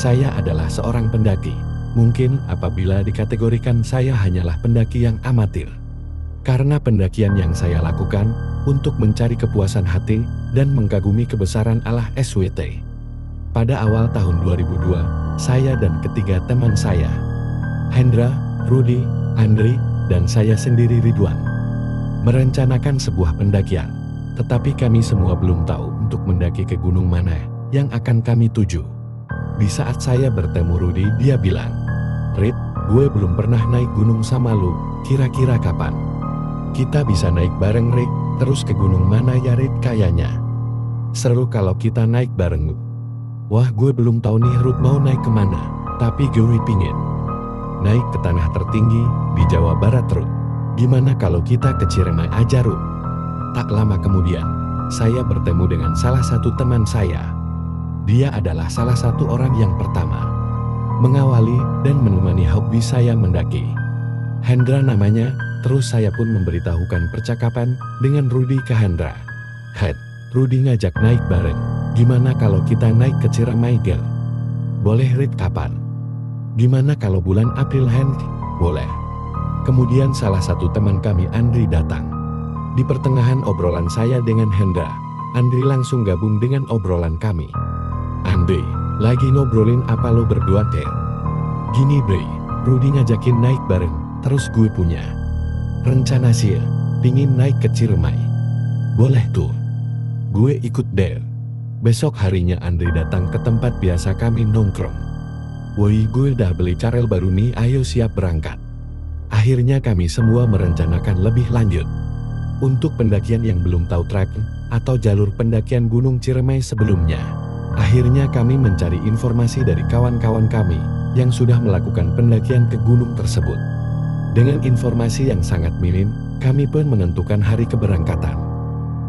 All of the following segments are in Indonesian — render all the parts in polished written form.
Saya adalah seorang pendaki. Mungkin apabila dikategorikan saya hanyalah pendaki yang amatir. Karena pendakian yang saya lakukan untuk mencari kepuasan hati dan mengagumi kebesaran Allah SWT. Pada awal tahun 2002, saya dan ketiga teman saya, Hendra, Rudy, Andri, dan saya sendiri Ridwan, merencanakan sebuah pendakian. Tetapi kami semua belum tahu untuk mendaki ke gunung mana yang akan kami tuju. Di saat saya bertemu Rudy, dia bilang, "Rid, gue belum pernah naik gunung sama lu, kira-kira kapan kita bisa naik bareng, Rid? Terus ke gunung mana ya, Rid? Kayaknya seru kalau kita naik bareng." Wah, gue belum tahu nih Rud mau naik kemana, tapi gue pingin naik ke tanah tertinggi di Jawa Barat, Rud. Gimana kalau kita ke Ciremai aja, Rud? Tak lama kemudian, saya bertemu dengan salah satu teman saya. Dia adalah salah satu orang yang pertama mengawali dan menemani hobi saya mendaki. Hendra namanya. Terus saya pun memberitahukan percakapan dengan Rudy ke Hendra. "Head, Rudy ngajak naik bareng. Gimana kalau kita naik ke Ciremai, Gel?" "Boleh, Rid, kapan?" "Gimana kalau bulan April, Hen?" "Boleh." Kemudian salah satu teman kami, Andri, datang. Di pertengahan obrolan saya dengan Hendra, Andri langsung gabung dengan obrolan kami. "Andri, lagi ngobrolin apa lo berdua, Ter?" "Gini, Bre, Rudy ngajakin naik bareng, terus gue punya rencana sih, pingin naik ke Ciremai." "Boleh tuh, gue ikut deh." Besok harinya Andri datang ke tempat biasa kami nongkrong. "Woi, gue udah beli carel baru nih, ayo siap berangkat." Akhirnya kami semua merencanakan lebih lanjut untuk pendakian yang belum tahu trek atau jalur pendakian Gunung Ciremai sebelumnya. Akhirnya kami mencari informasi dari kawan-kawan kami yang sudah melakukan pendakian ke gunung tersebut. Dengan informasi yang sangat minim, kami pun menentukan hari keberangkatan.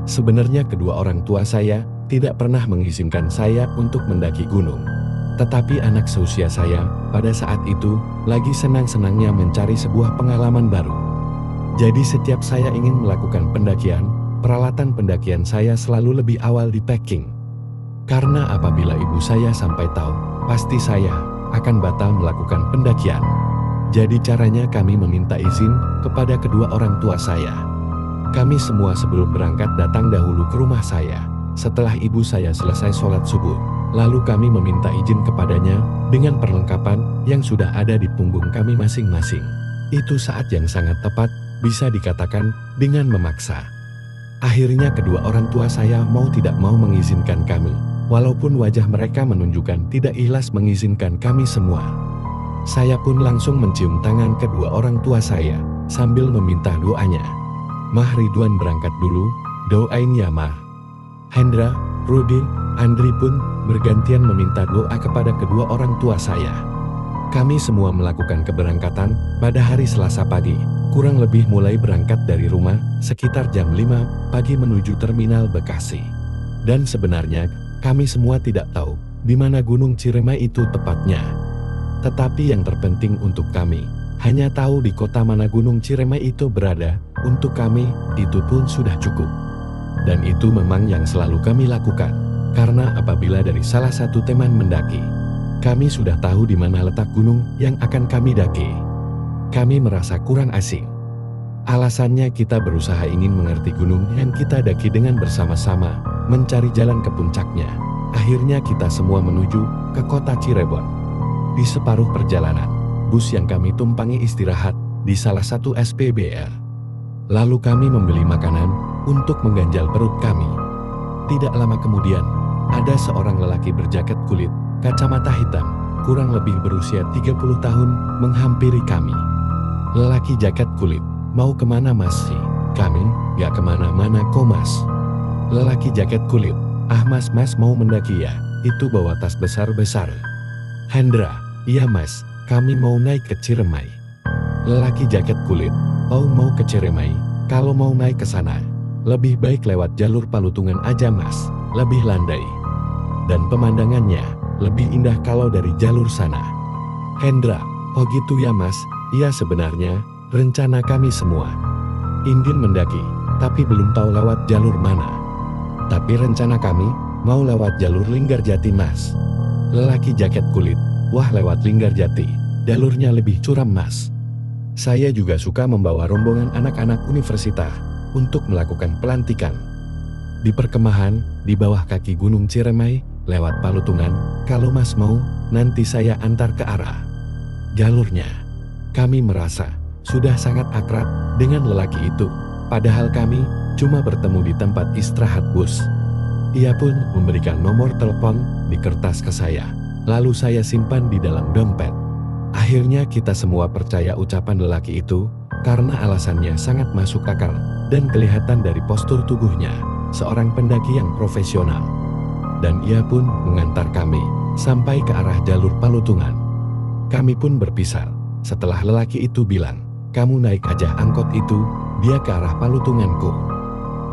Sebenarnya kedua orang tua saya tidak pernah mengizinkan saya untuk mendaki gunung. Tetapi anak seusia saya pada saat itu lagi senang-senangnya mencari sebuah pengalaman baru. Jadi setiap saya ingin melakukan pendakian, peralatan pendakian saya selalu lebih awal di packing. Karena apabila ibu saya sampai tahu, pasti saya akan batal melakukan pendakian. Jadi caranya kami meminta izin kepada kedua orang tua saya. Kami semua sebelum berangkat datang dahulu ke rumah saya. Setelah ibu saya selesai sholat subuh, lalu kami meminta izin kepadanya dengan perlengkapan yang sudah ada di punggung kami masing-masing. Itu saat yang sangat tepat, bisa dikatakan dengan memaksa. Akhirnya kedua orang tua saya mau tidak mau mengizinkan kami, walaupun wajah mereka menunjukkan tidak ikhlas mengizinkan kami semua. Saya pun langsung mencium tangan kedua orang tua saya, sambil meminta doanya. "Mah, Ridwan berangkat dulu, doain ya, Mah." Hendra, Rudy, Andri pun bergantian meminta doa kepada kedua orang tua saya. Kami semua melakukan keberangkatan pada hari Selasa pagi, kurang lebih mulai berangkat dari rumah sekitar jam 5 pagi menuju Terminal Bekasi. Dan sebenarnya, kami semua tidak tahu di mana Gunung Ciremai itu tepatnya. Tetapi yang terpenting untuk kami, hanya tahu di kota mana Gunung Ciremai itu berada. Untuk kami, itu pun sudah cukup. Dan itu memang yang selalu kami lakukan. Karena apabila dari salah satu teman mendaki, kami sudah tahu di mana letak gunung yang akan kami daki, kami merasa kurang asing. Alasannya kita berusaha ingin mengerti gunung yang kita daki dengan bersama-sama, mencari jalan ke puncaknya. Akhirnya kita semua menuju ke kota Cirebon. Di separuh perjalanan, bus yang kami tumpangi istirahat di salah satu SPBL. Lalu kami membeli makanan untuk mengganjal perut kami. Tidak lama kemudian, ada seorang lelaki berjaket kulit, kacamata hitam, kurang lebih berusia 30 tahun, menghampiri kami. "Lelaki jaket kulit, mau kemana, Mas?" "Kami gak kemana-mana kok, Mas." Lelaki jaket kulit, "Ah, Mas mau mendaki ya? Itu bawa tas besar-besar." "Hendra, iya Mas, kami mau naik ke Ciremai." Lelaki jaket kulit, "Oh, mau ke Ciremai? Kalau mau naik ke sana, lebih baik lewat jalur Palutungan aja, Mas. Lebih landai. Dan pemandangannya lebih indah kalau dari jalur sana." "Hendra, oh gitu ya, Mas? Iya, sebenarnya rencana kami semua ingin mendaki, tapi belum tahu lewat jalur mana. Tapi rencana kami mau lewat jalur Linggarjati, Mas." Lelaki jaket kulit, wah lewat Linggarjati, jalurnya lebih curam mas. Saya juga suka membawa rombongan anak-anak universitas untuk melakukan pelantikan. Di perkemahan, di bawah kaki Gunung Ciremai, lewat Palutungan, kalau mas mau, nanti saya antar ke arah jalurnya. Kami merasa sudah sangat akrab dengan lelaki itu, padahal kami cuma bertemu di tempat istirahat bus. Ia pun memberikan nomor telepon di kertas ke saya, lalu saya simpan di dalam dompet. Akhirnya kita semua percaya ucapan lelaki itu, karena alasannya sangat masuk akal, dan kelihatan dari postur tubuhnya, seorang pendaki yang profesional. Dan ia pun mengantar kami sampai ke arah jalur Palutungan. Kami pun berpisah, setelah lelaki itu bilang, "Kamu naik aja angkot itu, dia ke arah Palutunganku."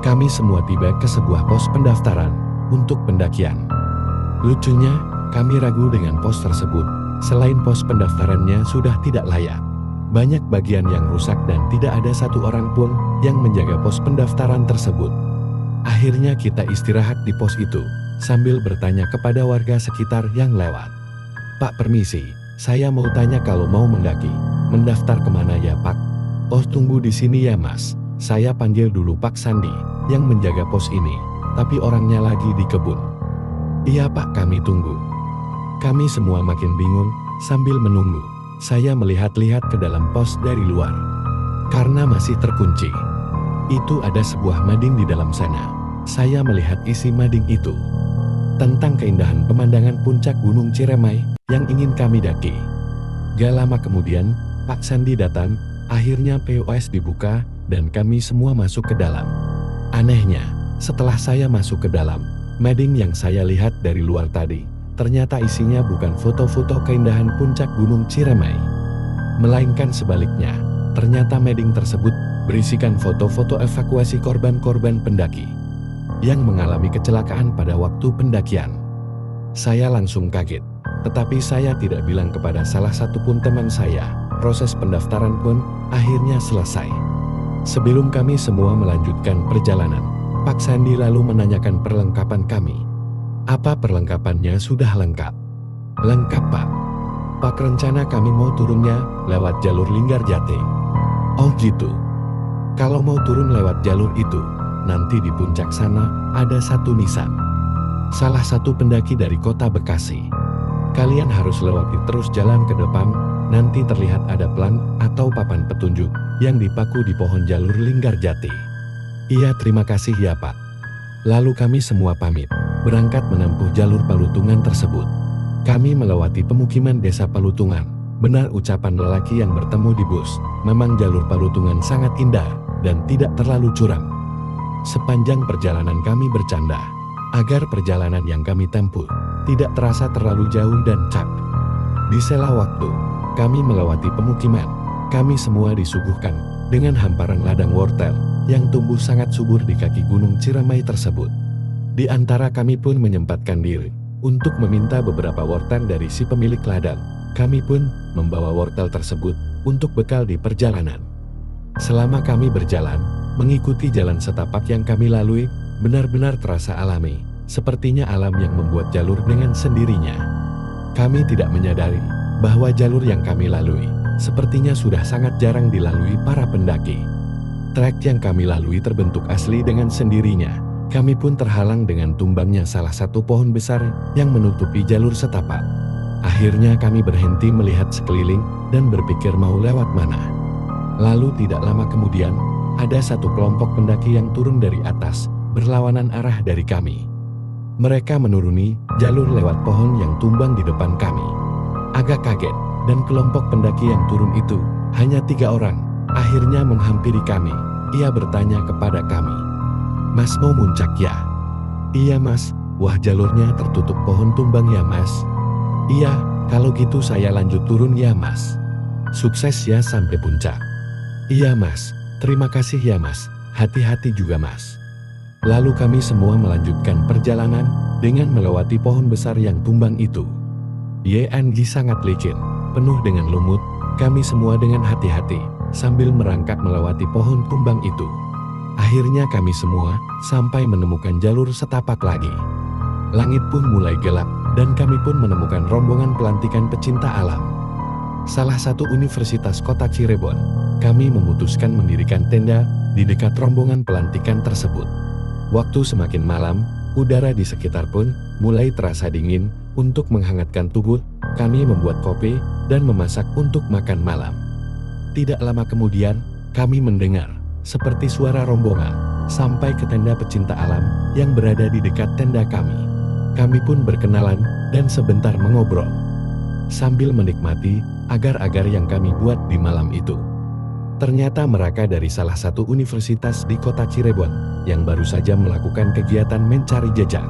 Kami semua tiba ke sebuah pos pendaftaran untuk pendakian. Lucunya, kami ragu dengan pos tersebut. Selain pos pendaftarannya sudah tidak layak, banyak bagian yang rusak dan tidak ada satu orang pun yang menjaga pos pendaftaran tersebut. Akhirnya kita istirahat di pos itu, sambil bertanya kepada warga sekitar yang lewat. "Pak permisi, saya mau tanya kalau mau mendaki, mendaftar kemana ya Pak?" "Oh tunggu di sini ya Mas, saya panggil dulu Pak Sandi, yang menjaga pos ini, tapi orangnya lagi di kebun." "Iya Pak, kami tunggu." Kami semua makin bingung, sambil menunggu. Saya melihat-lihat ke dalam pos dari luar. Karena masih terkunci. Itu ada sebuah mading di dalam sana. Saya melihat isi mading itu tentang keindahan pemandangan puncak Gunung Ciremai yang ingin kami daki. Gak lama kemudian, Pak Sandi datang, akhirnya POS dibuka, dan kami semua masuk ke dalam. Anehnya, setelah saya masuk ke dalam, mading yang saya lihat dari luar tadi, ternyata isinya bukan foto-foto keindahan puncak Gunung Ciremai, melainkan sebaliknya. Ternyata mading tersebut berisikan foto-foto evakuasi korban-korban pendaki yang mengalami kecelakaan pada waktu pendakian. Saya langsung kaget, tetapi saya tidak bilang kepada salah satu pun teman saya. Proses pendaftaran pun akhirnya selesai. Sebelum kami semua melanjutkan perjalanan, Pak Sandi lalu menanyakan perlengkapan kami. "Apa perlengkapannya sudah lengkap?" "Lengkap Pak. Pak, rencana kami mau turunnya lewat jalur Linggarjati." "Oh gitu. Kalau mau turun lewat jalur itu, nanti di puncak sana ada satu nisan, salah satu pendaki dari kota Bekasi. Kalian harus lewati terus jalan ke depan, nanti terlihat ada pelang atau papan petunjuk yang dipaku di pohon jalur Linggarjati." "Iya terima kasih ya Pak." Lalu kami semua pamit, berangkat menempuh jalur Palutungan tersebut. Kami melewati pemukiman desa Palutungan. Benar ucapan lelaki yang bertemu di bus, memang jalur Palutungan sangat indah dan tidak terlalu curam. Sepanjang perjalanan kami bercanda, agar perjalanan yang kami tempuh tidak terasa terlalu jauh dan capek. Di sela waktu, kami melewati pemukiman. Kami semua disuguhkan dengan hamparan ladang wortel yang tumbuh sangat subur di kaki Gunung Ciremai tersebut. Di antara kami pun menyempatkan diri untuk meminta beberapa wortel dari si pemilik ladang. Kami pun membawa wortel tersebut untuk bekal di perjalanan. Selama kami berjalan, mengikuti jalan setapak yang kami lalui, benar-benar terasa alami, sepertinya alam yang membuat jalur dengan sendirinya. Kami tidak menyadari bahwa jalur yang kami lalui sepertinya sudah sangat jarang dilalui para pendaki. Trek yang kami lalui terbentuk asli dengan sendirinya. Kami pun terhalang dengan tumbangnya salah satu pohon besar yang menutupi jalur setapak. Akhirnya kami berhenti melihat sekeliling dan berpikir mau lewat mana. Lalu tidak lama kemudian, ada satu kelompok pendaki yang turun dari atas, berlawanan arah dari kami. Mereka menuruni jalur lewat pohon yang tumbang di depan kami. Agak kaget, dan kelompok pendaki yang turun itu hanya 3 orang. Akhirnya menghampiri kami. Ia bertanya kepada kami, "Mas mau muncak ya?" "Iya Mas." "Wah jalurnya tertutup pohon tumbang ya Mas?" "Iya, kalau gitu saya lanjut turun ya Mas. Sukses ya sampai puncak." "Iya Mas, terima kasih ya Mas, hati-hati juga Mas." Lalu kami semua melanjutkan perjalanan dengan melewati pohon besar yang tumbang itu. YNG sangat licin, penuh dengan lumut. Kami semua dengan hati-hati sambil merangkak melewati pohon tumbang itu. Akhirnya kami semua sampai menemukan jalur setapak lagi. Langit pun mulai gelap dan kami pun menemukan rombongan pelantikan pecinta alam. Salah satu universitas kota Cirebon, kami memutuskan mendirikan tenda di dekat rombongan pelantikan tersebut. Waktu semakin malam, udara di sekitar pun mulai terasa dingin. Untuk menghangatkan tubuh, kami membuat kopi dan memasak untuk makan malam. Tidak lama kemudian, kami mendengar seperti suara rombongan sampai ke tenda pecinta alam yang berada di dekat tenda kami. Kami pun berkenalan dan sebentar mengobrol sambil menikmati agar-agar yang kami buat di malam itu. Ternyata mereka dari salah satu universitas di kota Cirebon yang baru saja melakukan kegiatan mencari jejak.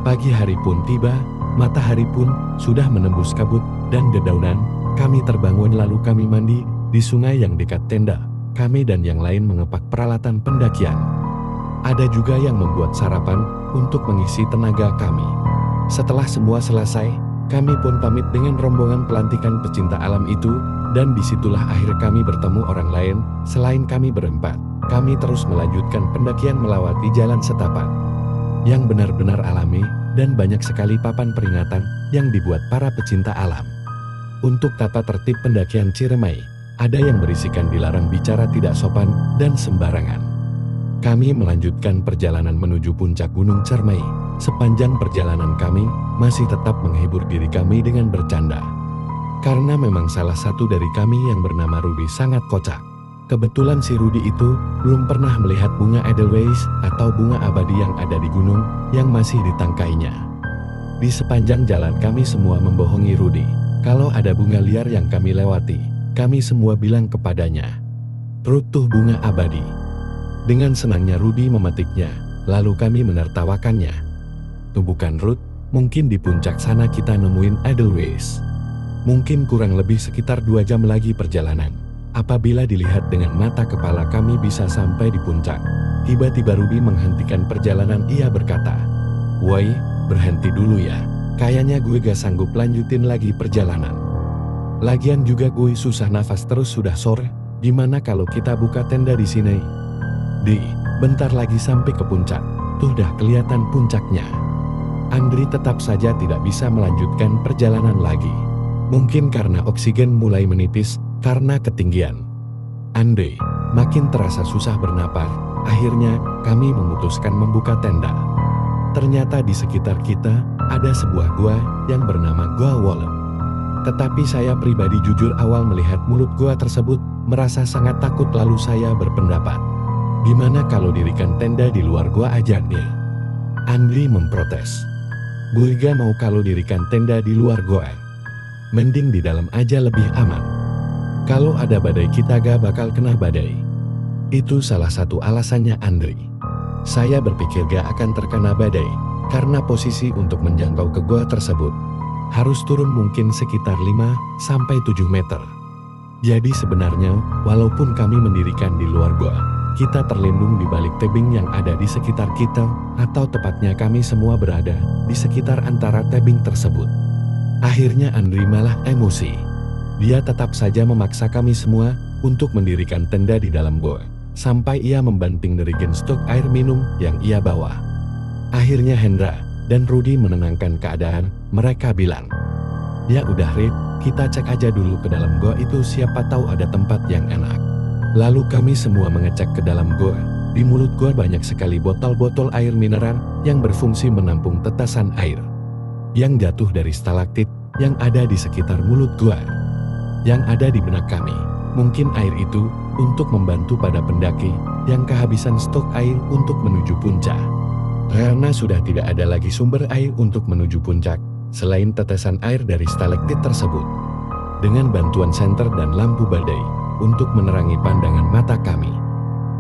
Pagi hari pun tiba, matahari pun sudah menembus kabut dan dedaunan. Kami terbangun lalu kami mandi di sungai yang dekat tenda. Kami dan yang lain mengepak peralatan pendakian. Ada juga yang membuat sarapan untuk mengisi tenaga kami. Setelah semua selesai, kami pun pamit dengan rombongan pelantikan pecinta alam itu, dan disitulah akhir kami bertemu orang lain selain kami berempat. Kami terus melanjutkan pendakian melewati jalan setapak yang benar-benar alami, dan banyak sekali papan peringatan yang dibuat para pecinta alam. Untuk tata tertib pendakian Ciremai, ada yang berisikan dilarang bicara tidak sopan dan sembarangan. Kami melanjutkan perjalanan menuju puncak Gunung Ciremai. Sepanjang perjalanan kami masih tetap menghibur diri kami dengan bercanda. Karena memang salah satu dari kami yang bernama Rudy sangat kocak. Kebetulan si Rudy itu belum pernah melihat bunga Edelweiss atau bunga abadi yang ada di gunung yang masih ditangkainya. Di sepanjang jalan kami semua membohongi Rudy kalau ada bunga liar yang kami lewati. Kami semua bilang kepadanya, "Ruth tuh bunga abadi." Dengan senangnya Rudy memetiknya, lalu kami menertawakannya. "Tuh bukan Ruth, mungkin di puncak sana kita nemuin Edelweiss. Mungkin kurang lebih sekitar 2 jam lagi perjalanan. Apabila dilihat dengan mata kepala kami bisa sampai di puncak." Tiba-tiba Rudy menghentikan perjalanan. Ia berkata, "Woi, berhenti dulu ya. Kayaknya gue gak sanggup lanjutin lagi perjalanan. Lagian juga gue susah nafas terus sudah sore. Gimana kalau kita buka tenda di sini? Di, bentar lagi sampai ke puncak. Tuh dah kelihatan puncaknya." Andri tetap saja tidak bisa melanjutkan perjalanan lagi. Mungkin karena oksigen mulai menipis karena ketinggian. Andri makin terasa susah bernapas. Akhirnya kami memutuskan membuka tenda. Ternyata di sekitar kita ada sebuah gua yang bernama Gua Wolem. Tetapi saya pribadi jujur awal melihat mulut gua tersebut merasa sangat takut, lalu saya berpendapat, "Gimana kalau dirikan tenda di luar gua aja nih?" Andri memprotes, "Gue gak mau kalau dirikan tenda di luar gua. Mending di dalam aja lebih aman. Kalau ada badai kita gak bakal kena badai." Itu salah satu alasannya Andri. Saya berpikir gak akan terkena badai, karena posisi untuk menjangkau ke gua tersebut harus turun mungkin sekitar 5-7 meter. Jadi sebenarnya, walaupun kami mendirikan di luar gua, kita terlindung di balik tebing yang ada di sekitar kita, atau tepatnya kami semua berada di sekitar antara tebing tersebut. Akhirnya Andri malah emosi. Dia tetap saja memaksa kami semua untuk mendirikan tenda di dalam gua, sampai ia membanting jerigen stok air minum yang ia bawa. Akhirnya Hendra dan Rudy menenangkan keadaan. Mereka bilang, "Ya udah Rit, kita cek aja dulu ke dalam gua itu, siapa tahu ada tempat yang enak." Lalu kami semua mengecek ke dalam gua. Di mulut gua banyak sekali botol-botol air mineral yang berfungsi menampung tetesan air yang jatuh dari stalaktit yang ada di sekitar mulut gua. Yang ada di benak kami, mungkin air itu untuk membantu pada pendaki yang kehabisan stok air untuk menuju puncak. Karena sudah tidak ada lagi sumber air untuk menuju puncak, selain tetesan air dari stalaktit tersebut. Dengan bantuan senter dan lampu badai, untuk menerangi pandangan mata kami,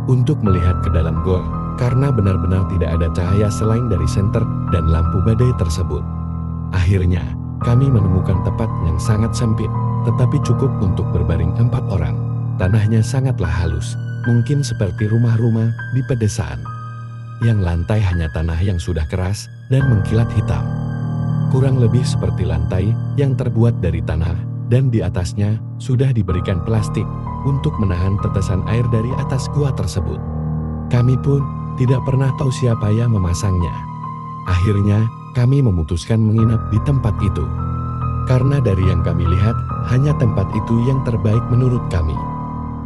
untuk melihat ke dalam gua, karena benar-benar tidak ada cahaya selain dari senter dan lampu badai tersebut. Akhirnya, kami menemukan tempat yang sangat sempit, tetapi cukup untuk berbaring 4 orang. Tanahnya sangatlah halus, mungkin seperti rumah-rumah di pedesaan. Yang lantai hanya tanah yang sudah keras dan mengkilat hitam. Kurang lebih seperti lantai yang terbuat dari tanah, dan di atasnya sudah diberikan plastik untuk menahan tetesan air dari atas gua tersebut. Kami pun tidak pernah tahu siapa yang memasangnya. Akhirnya, kami memutuskan menginap di tempat itu. Karena dari yang kami lihat, hanya tempat itu yang terbaik menurut kami.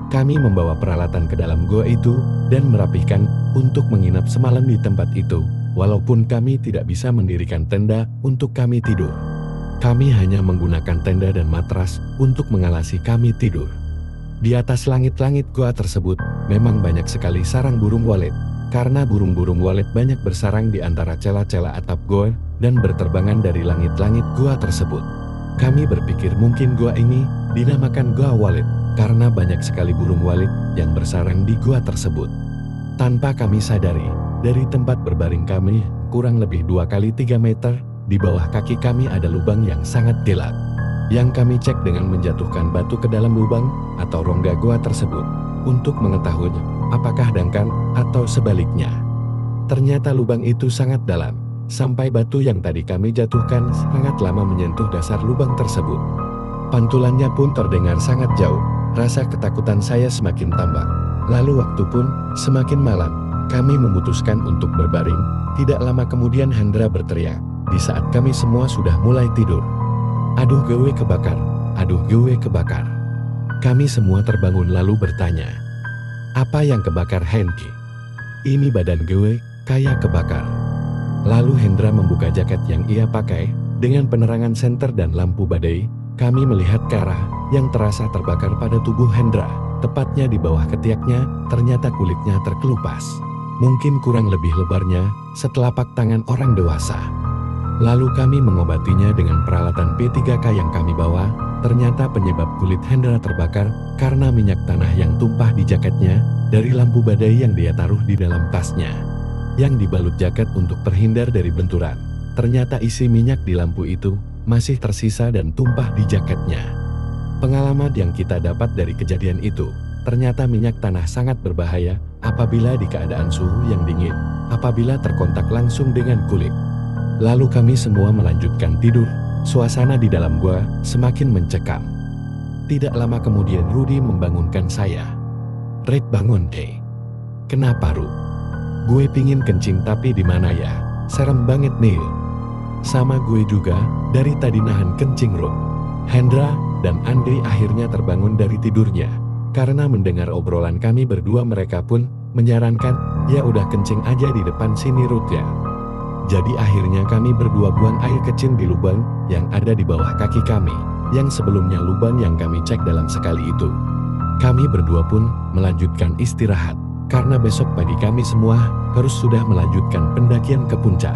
Kami membawa peralatan ke dalam gua itu dan merapihkan untuk menginap semalam di tempat itu, walaupun kami tidak bisa mendirikan tenda untuk kami tidur. Kami hanya menggunakan tenda dan matras untuk mengalasi kami tidur. Di atas langit-langit gua tersebut, memang banyak sekali sarang burung walet, karena burung-burung walet banyak bersarang di antara celah-celah atap gua dan berterbangan dari langit-langit gua tersebut. Kami berpikir mungkin gua ini dinamakan gua walet, karena banyak sekali burung walet yang bersarang di gua tersebut. Tanpa kami sadari, dari tempat berbaring kami, kurang lebih 2 kali 3 meter, di bawah kaki kami ada lubang yang sangat gelap. Yang kami cek dengan menjatuhkan batu ke dalam lubang atau rongga gua tersebut, untuk mengetahui apakah dangkal atau sebaliknya. Ternyata lubang itu sangat dalam, sampai batu yang tadi kami jatuhkan sangat lama menyentuh dasar lubang tersebut. Pantulannya pun terdengar sangat jauh. Rasa ketakutan saya semakin tambah. Lalu waktu pun semakin malam. Kami memutuskan untuk berbaring. Tidak lama kemudian Hendra berteriak. Di saat kami semua sudah mulai tidur. Aduh gue kebakar. Aduh gue kebakar. Kami semua terbangun lalu bertanya. Apa yang kebakar Henki? Ini badan gue kayak kebakar. Lalu Hendra membuka jaket yang ia pakai. Dengan penerangan senter dan lampu badai, kami melihat ke arah yang terasa terbakar pada tubuh Hendra. Tepatnya di bawah ketiaknya, ternyata kulitnya terkelupas. Mungkin kurang lebih lebarnya setelapak tangan orang dewasa. Lalu kami mengobatinya dengan peralatan P3K yang kami bawa. Ternyata penyebab kulit Hendra terbakar karena minyak tanah yang tumpah di jaketnya dari lampu badai yang dia taruh di dalam tasnya. Yang dibalut jaket untuk terhindar dari benturan. Ternyata isi minyak di lampu itu masih tersisa dan tumpah di jaketnya. Pengalaman yang kita dapat dari kejadian itu, ternyata minyak tanah sangat berbahaya apabila di keadaan suhu yang dingin, apabila terkontak langsung dengan kulit. Lalu kami semua melanjutkan tidur, suasana di dalam gua semakin mencekam. Tidak lama kemudian Rudy membangunkan saya. Red bangun deh. Kenapa Ru? Gue pingin kencing tapi di mana ya? Serem banget nih. Sama gue juga, dari tadi nahan kencing Ru. Hendra dan Andre akhirnya terbangun dari tidurnya. Karena mendengar obrolan kami berdua mereka pun menyarankan, ya udah kencing aja di depan sini Ruth ya. Jadi akhirnya kami berdua buang air kecil di lubang yang ada di bawah kaki kami. Yang sebelumnya lubang yang kami cek dalam sekali itu. Kami berdua pun melanjutkan istirahat. Karena besok pagi kami semua harus sudah melanjutkan pendakian ke puncak.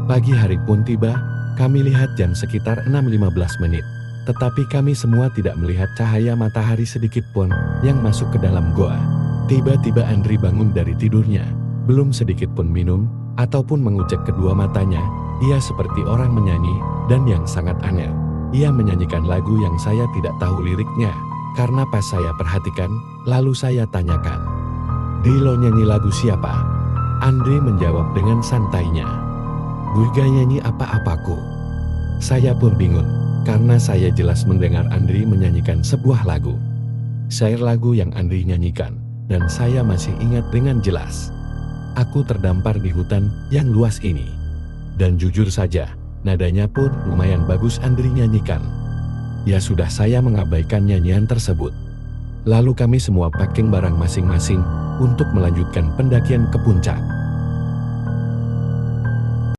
Pagi hari pun tiba, kami lihat jam sekitar 6.15 menit. Tetapi kami semua tidak melihat cahaya matahari sedikit pun yang masuk ke dalam goa. Tiba-tiba Andri bangun dari tidurnya. Belum sedikit pun minum, ataupun mengucek kedua matanya. Ia seperti orang menyanyi, dan yang sangat aneh. Ia menyanyikan lagu yang saya tidak tahu liriknya. Karena pas saya perhatikan, lalu saya tanyakan. Dilo nyanyi lagu siapa? Andri menjawab dengan santainya. Gue gak nyanyi apa-apaku. Saya pun bingung. Karena saya jelas mendengar Andri menyanyikan sebuah lagu. Syair lagu yang Andri nyanyikan, dan saya masih ingat dengan jelas. Aku terdampar di hutan yang luas ini. Dan jujur saja, nadanya pun lumayan bagus Andri nyanyikan. Ya sudah saya mengabaikan nyanyian tersebut. Lalu kami semua packing barang masing-masing untuk melanjutkan pendakian ke puncak.